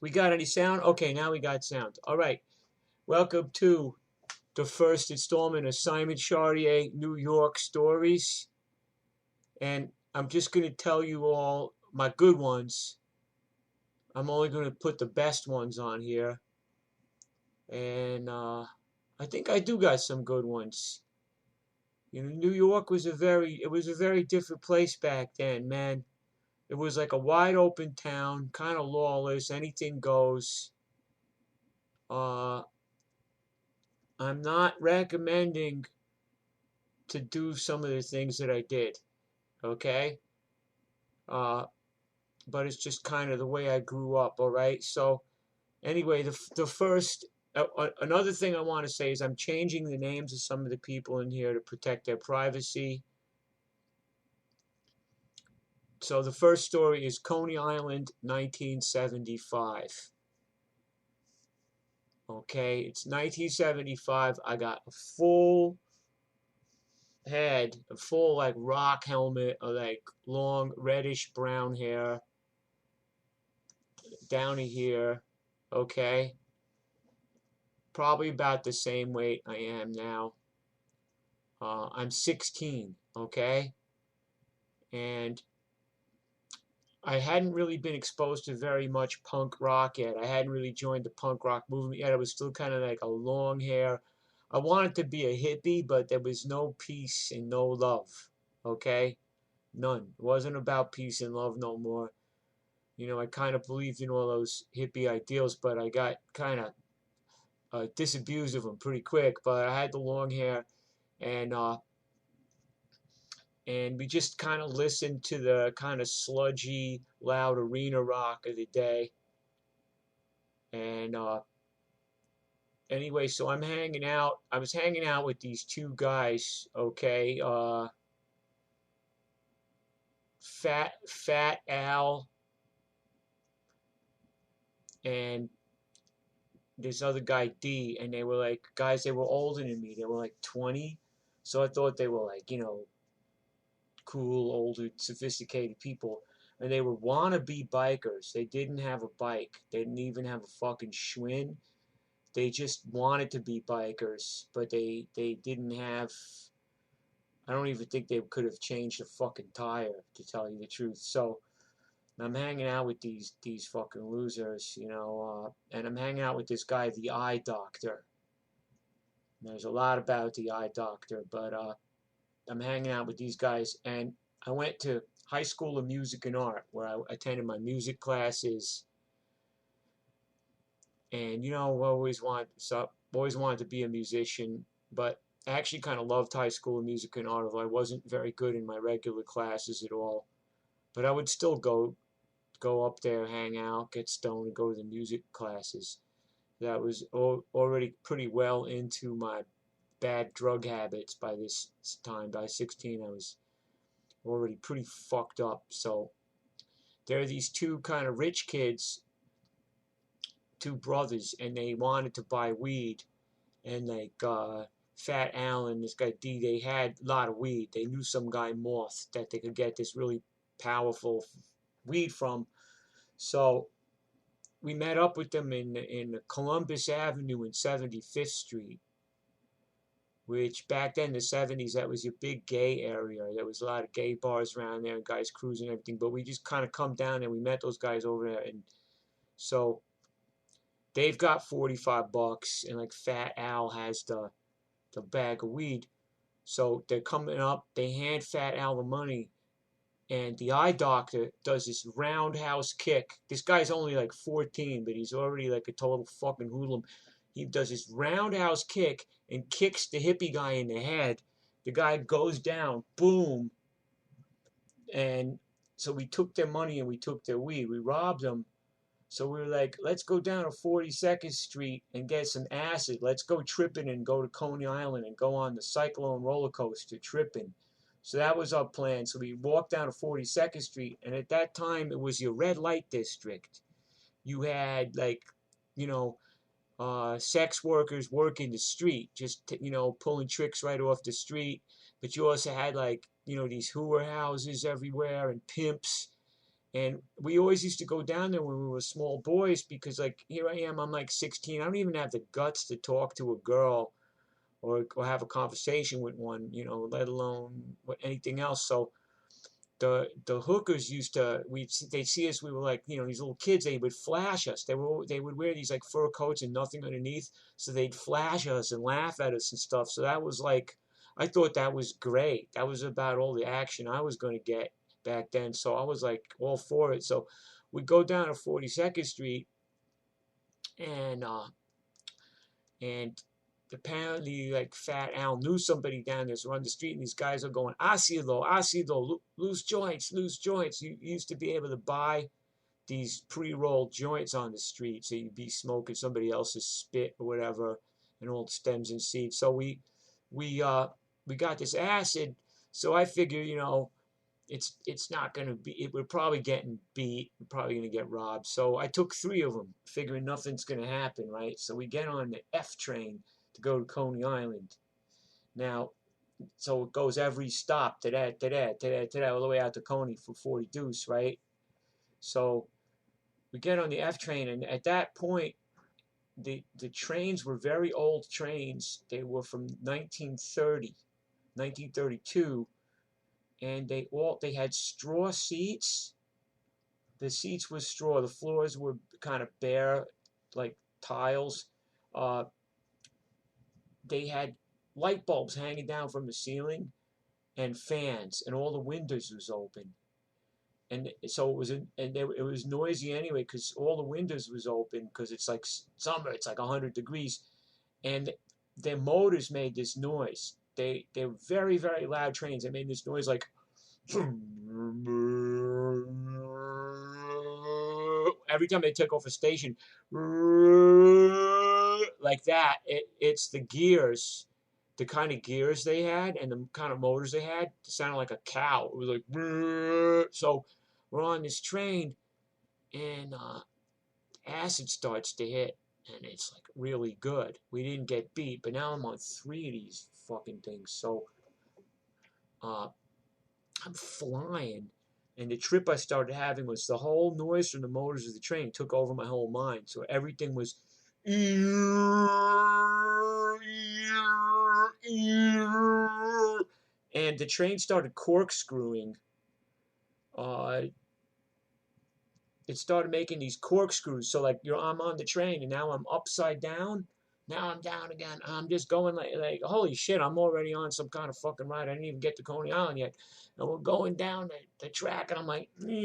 We got any sound? Okay, now we got sound. All right. Welcome to the first installment of Simon Chartier New York Stories. And I'm just going to tell you all my good ones. I'm only going to put the best ones on here. And I think I do got some good ones. You know, New York was a very different place back then, man. It was like a wide open town, kind of lawless, anything goes. Uh, I'm not recommending to do some of the things that I did, okay? Uh, but it's just kind of the way I grew up, all right? So, anyway, the first, another thing I want to say is I'm changing the names of some of the people in here to protect their privacy. So, the first story is Coney Island, 1975. Okay, it's 1975. I got a full head, a full like rock helmet, or like long reddish brown hair down to here. Okay, probably about the same weight I am now. I'm 16. Okay, and I hadn't really been exposed to very much punk rock yet. I hadn't really joined the punk rock movement yet. I was still kind of like a long hair. I wanted to be a hippie, but there was no peace and no love. Okay, none. It wasn't about peace and love no more. You know, I kind of believed in all those hippie ideals, but I got kind of disabused of them pretty quick. But I had the long hair, and uh, and we just kind of listened to the kind of sludgy, loud arena rock of the day. And anyway, so I'm hanging out. I was hanging out with these two guys. Okay, Fat Al and this other guy D, and they were like guys. They were older than me. They were like 20, so I thought they were like cool, older, sophisticated people. And they were wannabe bikers. They didn't have a bike. They didn't even have a fucking Schwinn. They just wanted to be bikers, but they didn't have. I don't even think they could have changed a fucking tire, to tell you the truth. So I'm hanging out with these fucking losers, and I'm hanging out with this guy, the eye doctor. There's a lot about the eye doctor, but I'm hanging out with these guys, and I went to High School of Music and Art, where I attended my music classes, and I always wanted to be a musician, but I actually kind of loved High School of Music and Art, although I wasn't very good in my regular classes at all. But I would still go up there, hang out, get stoned, and go to the music classes. That was already pretty well into my bad drug habits by this time. By 16, I was already pretty fucked up. So there are these two kind of rich kids, two brothers, and they wanted to buy weed. And like Fat Alan, this guy D, they had a lot of weed. They knew some guy Moth that they could get this really powerful weed from. So we met up with them in Columbus Avenue and 75th Street, which back then in the 70s, that was your big gay area. There was a lot of gay bars around there and guys cruising and everything. But we just kind of come down and we met those guys over there. And so they've got $45, and like Fat Al has the bag of weed. So they're coming up, they hand Fat Al the money, and the eye doctor does this roundhouse kick. This guy's only like 14, but he's already like a total fucking hoodlum. He does this roundhouse kick and kicks the hippie guy in the head. The guy goes down, boom. And so we took their money and we took their weed. We robbed them. So we were like, let's go down to 42nd Street and get some acid. Let's go tripping and go to Coney Island and go on the Cyclone roller coaster tripping. So that was our plan. So we walked down to 42nd Street, and at that time, it was your red light district. You had, like, sex workers working the street, just, pulling tricks right off the street. But you also had, like, these hooer houses everywhere and pimps. And we always used to go down there when we were small boys because, like, here I am, I'm like 16. I don't even have the guts to talk to a girl or have a conversation with one, let alone anything else. So the hookers used to they'd see us. We were like, these little kids. They would flash us. They would wear these like fur coats and nothing underneath. So they'd flash us and laugh at us and stuff. So that was like, I thought that was great. That was about all the action I was going to get back then. So I was like all for it. So we go down to 42nd Street, and and apparently, like, Fat Al knew somebody down there, so on the street, and these guys are going, ácido, loose joints, loose joints. You used to be able to buy these pre-rolled joints on the street, so you'd be smoking somebody else's spit or whatever, and old stems and seeds. So we got this acid, so I figure, it's not going to be, we're probably getting beat, we're probably going to get robbed. So I took 3 of them, figuring nothing's going to happen, right? So we get on the F train to go to Coney Island. Now, so it goes every stop, all the way out to Coney for 40 deuce, right? So we get on the F train, and at that point, the trains were very old trains. They were from 1930, 1932, and they had straw seats. The seats were straw. The floors were kind of bare, like tiles. They had light bulbs hanging down from the ceiling and fans, and all the windows was open. And so it was noisy anyway because all the windows was open because it's like summer, it's like 100 degrees, and their motors made this noise. They're very, very loud trains. They made this noise like every time they took off a station, like that. It's the gears, the kind of gears they had, and the kind of motors they had. It sounded like a cow. It was like, so we're on this train, and acid starts to hit, and it's like really good. We didn't get beat, but now I'm on 3 of these fucking things. So I'm flying, and the trip I started having was the whole noise from the motors of the train took over my whole mind. So everything was, and the train started corkscrewing. It started making these corkscrews. So like I'm on the train, and now I'm upside down. Now I'm down again. I'm just going like holy shit, I'm already on some kind of fucking ride. I didn't even get to Coney Island yet. And we're going down the track, and I'm like, the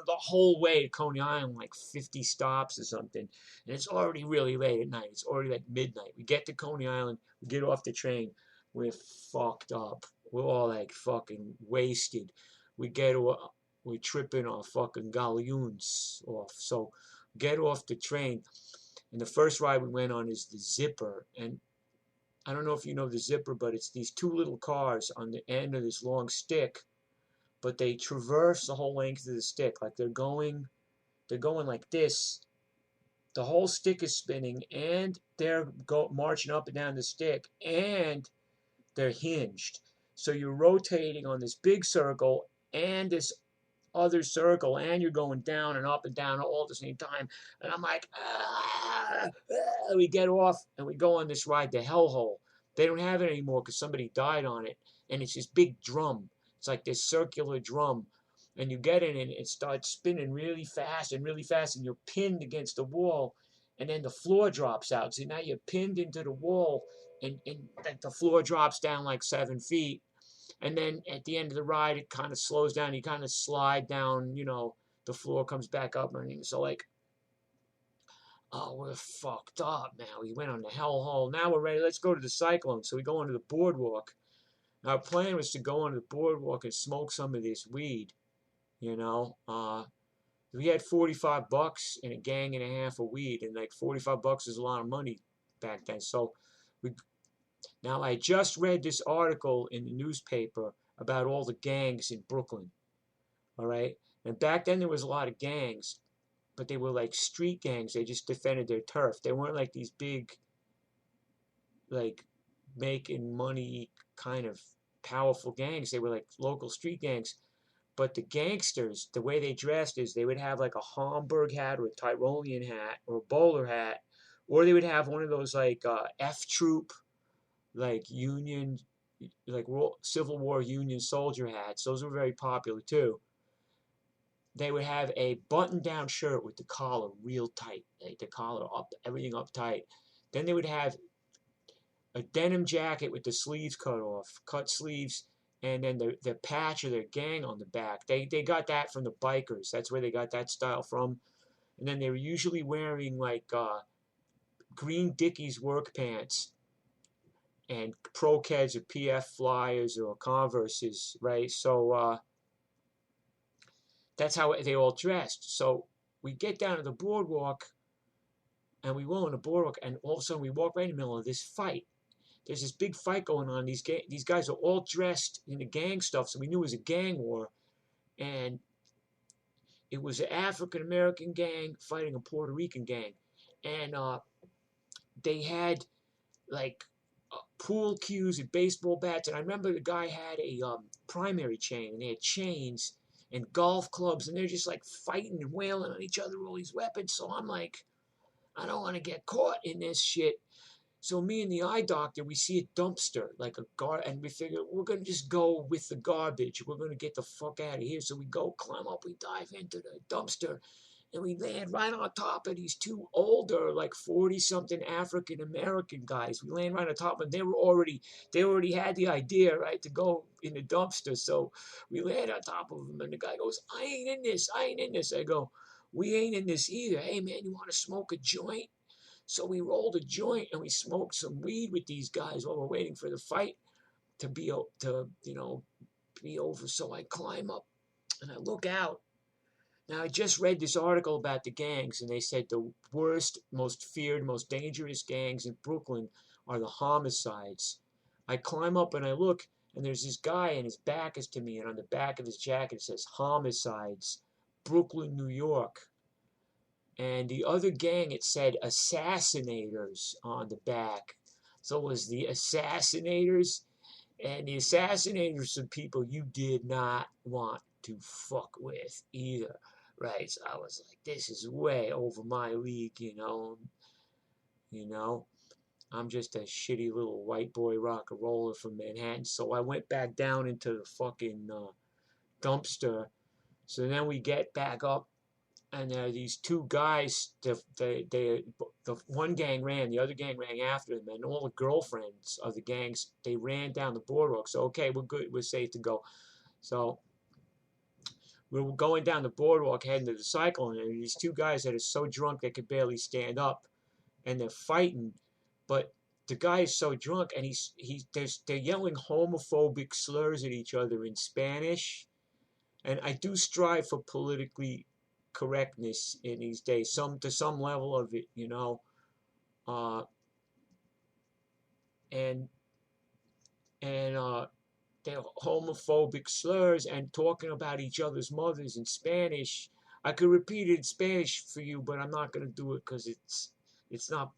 whole way to Coney Island, like 50 stops or something. And it's already really late at night. It's already like midnight. We get to Coney Island, we get off the train. We're fucked up. We're all like fucking wasted. We're tripping our fucking galloons off. So get off the train. And the first ride we went on is the Zipper. And I don't know if you know the Zipper, but it's these 2 little cars on the end of this long stick, but they traverse the whole length of the stick. Like they're going like this. The whole stick is spinning, and they're marching up and down the stick, and they're hinged. So you're rotating on this big circle and this other circle, and you're going down and up and down all at the same time. And I'm like, we get off and we go on this ride to Hellhole. They don't have it anymore because somebody died on it, and it's this big drum. It's like this circular drum, and you get in, and it starts spinning really fast, and you're pinned against the wall, and then the floor drops out. So now you're pinned into the wall, and like the floor drops down like 7 feet. And then at the end of the ride, it kind of slows down. You kind of slide down, the floor comes back up and everything. So like, oh, we're fucked up now. We went on the hellhole. Now we're ready. Let's go to the Cyclone. So we go onto the boardwalk. Our plan was to go onto the boardwalk and smoke some of this weed, We had $45 and a gang and a half of weed, and like $45 is a lot of money back then. So now, I just read this article in the newspaper about all the gangs in Brooklyn, all right? And back then there was a lot of gangs, but they were like street gangs. They just defended their turf. They weren't like these big, like, making money kind of powerful gangs. They were like local street gangs. But the gangsters, the way they dressed is they would have like a Homburg hat or a Tyrolean hat or a bowler hat, or they would have one of those like F troop, like Union, like Civil War Union soldier hats. Those were very popular too. They would have a button-down shirt with the collar real tight, like the collar up, everything up tight. Then they would have a denim jacket with the sleeves cut off, cut sleeves, and then the patch of their gang on the back. They got that from the bikers. That's where they got that style from. And then they were usually wearing like green Dickies work pants and Pro-Keds or PF Flyers or Converses, right? So that's how they all dressed. So we get down to the boardwalk, and we go on the boardwalk, and all of a sudden we walk right in the middle of this fight. There's this big fight going on. These guys are all dressed in the gang stuff, so we knew it was a gang war. And it was an African American gang fighting a Puerto Rican gang. And they had like pool cues and baseball bats. And I remember the guy had a primary chain, and they had chains and golf clubs, and they're just like fighting and wailing on each other with all these weapons. So I'm like, I don't want to get caught in this shit. So me and the eye doctor, we see a dumpster, like and we figure we're going to just go with the garbage. We're going to get the fuck out of here. So we go, climb up, we dive into the dumpster, and we land right on top of these two older, like 40-something African-American guys. We land right on top of them. They already had the idea, right, to go in the dumpster. So we land on top of them, and the guy goes, I ain't in this. I go, we ain't in this either. Hey, man, you want to smoke a joint? So we rolled a joint and we smoked some weed with these guys while we're waiting for the fight to be over. So I climb up and I look out. Now I just read this article about the gangs, and they said the worst, most feared, most dangerous gangs in Brooklyn are the homicides. I climb up and I look, and there's this guy, and his back is to me, and on the back of his jacket it says homicides, Brooklyn, New York. And the other gang, it said assassinators on the back. So it was the assassinators, and the assassinators are people you did not want to fuck with either, right? So I was like, this is way over my league, you know. I'm just a shitty little white boy rock and roller from Manhattan. So I went back down into the fucking dumpster. So then we get back up, and there are these two guys. The one gang ran, the other gang ran after them, and all the girlfriends of the gangs, they ran down the boardwalk. So okay, we're good, we're safe to go. So we're going down the boardwalk heading to the cycle, and these two guys that are so drunk they could barely stand up, and they're fighting, but the guy is so drunk, and they're yelling homophobic slurs at each other in Spanish, and I do strive for politically correctness in these days, to some level of it, you know, and they're homophobic slurs and talking about each other's mothers in Spanish. I could repeat it in Spanish for you, but I'm not gonna do it because it's not.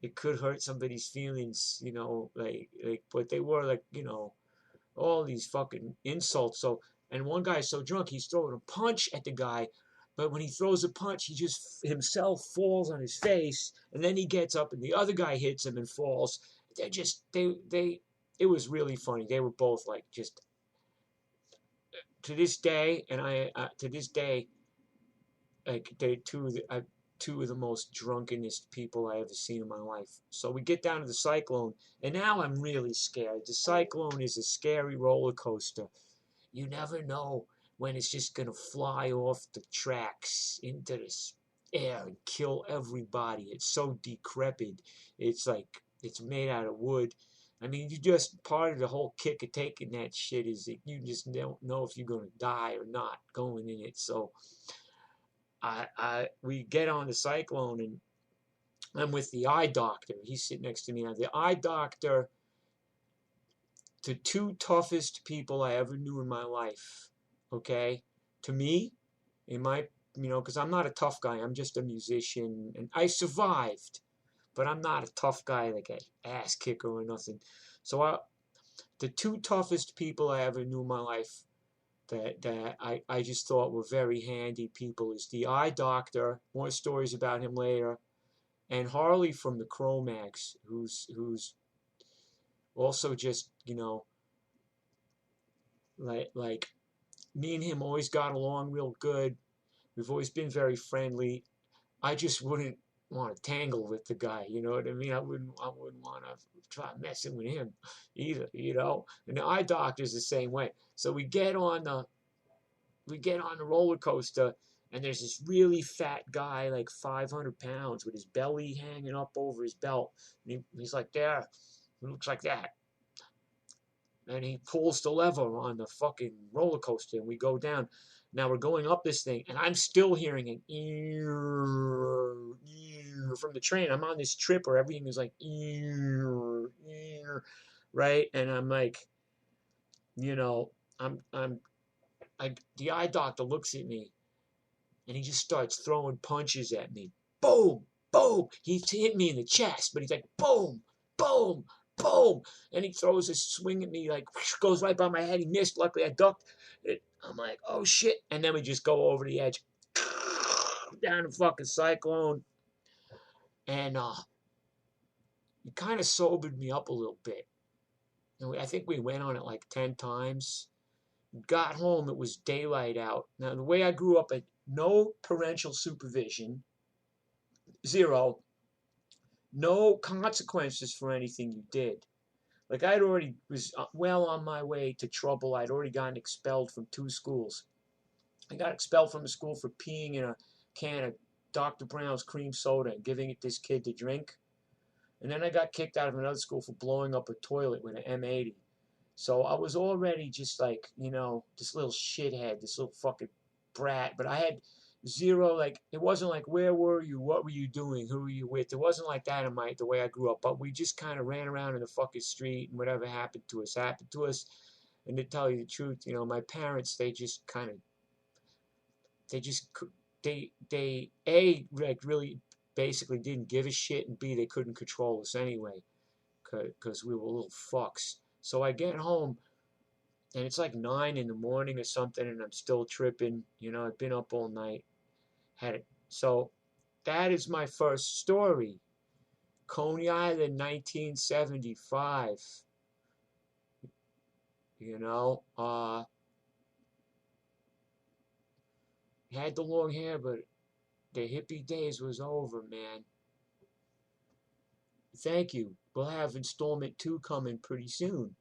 It could hurt somebody's feelings, you know, but they were like, you know, all these fucking insults. So, and one guy's so drunk, he's throwing a punch at the guy. But when he throws a punch, he just himself falls on his face, and then he gets up, and the other guy hits him and falls. It was really funny. They were both like just to this day, and to this day, like they're two of the most drunkenest people I ever seen in my life. So we get down to the Cyclone, and now I'm really scared. The Cyclone is a scary roller coaster. You never know when it's just going to fly off the tracks into this air and kill everybody. It's so decrepit. It's like it's made out of wood. I mean, part of the whole kick of taking that shit is that you just don't know if you're going to die or not going in it. So we get on the Cyclone, and I'm with the eye doctor. He's sitting next to me. Now, the eye doctor, the two toughest people I ever knew in my life. Okay, to me, because I'm not a tough guy. I'm just a musician, and I survived, but I'm not a tough guy, like an ass kicker or nothing. So the two toughest people I ever knew in my life, that I just thought were very handy people is the eye doctor. More stories about him later, and Harley from the Chromax, who's also just like me and him always got along real good. We've always been very friendly. I just wouldn't want to tangle with the guy. You know what I mean? I wouldn't want to try messing with him either. And the eye doctor's the same way. So we get on the roller coaster, and there's this really fat guy, like 500 pounds, with his belly hanging up over his belt. And he's like, there, he looks like that. And he pulls the lever on the fucking roller coaster, and we go down. Now we're going up this thing, and I'm still hearing an ear, ear from the train. I'm on this trip where everything is like ear, ear, right? And I'm like, you know, the eye doctor looks at me, and he just starts throwing punches at me. Boom, boom. He hit me in the chest, but he's like, boom, boom, boom. And he throws a swing at me, like, goes right by my head. He missed. Luckily, I ducked. I'm like, oh, shit. And then we just go over the edge, down the fucking cyclone. And it kind of sobered me up a little bit. And I think we went on it like 10 times. Got home, it was daylight out. Now, the way I grew up, no parental supervision, zero, no consequences for anything you did. Like, I'd already was well on my way to trouble. I'd already gotten expelled from 2 schools. I got expelled from a school for peeing in a can of Dr. Brown's cream soda and giving it this kid to drink. And then I got kicked out of another school for blowing up a toilet with an M80. So I was already just like, this little shithead, this little fucking brat. But I had zero, like, it wasn't like, where were you? What were you doing? Who were you with? It wasn't like that in the way I grew up. But we just kind of ran around in the fucking street, and whatever happened to us happened to us. And to tell you the truth, my parents, they just kind of, they A, like, really basically didn't give a shit, and B, they couldn't control us anyway, because we were little fucks. So I get home, and it's like 9 in the morning or something, and I'm still tripping. I've been up all night. So that is my first story. Coney Island, 1975. Had the long hair, but the hippie days was over, man. Thank you. We'll have installment 2 coming pretty soon.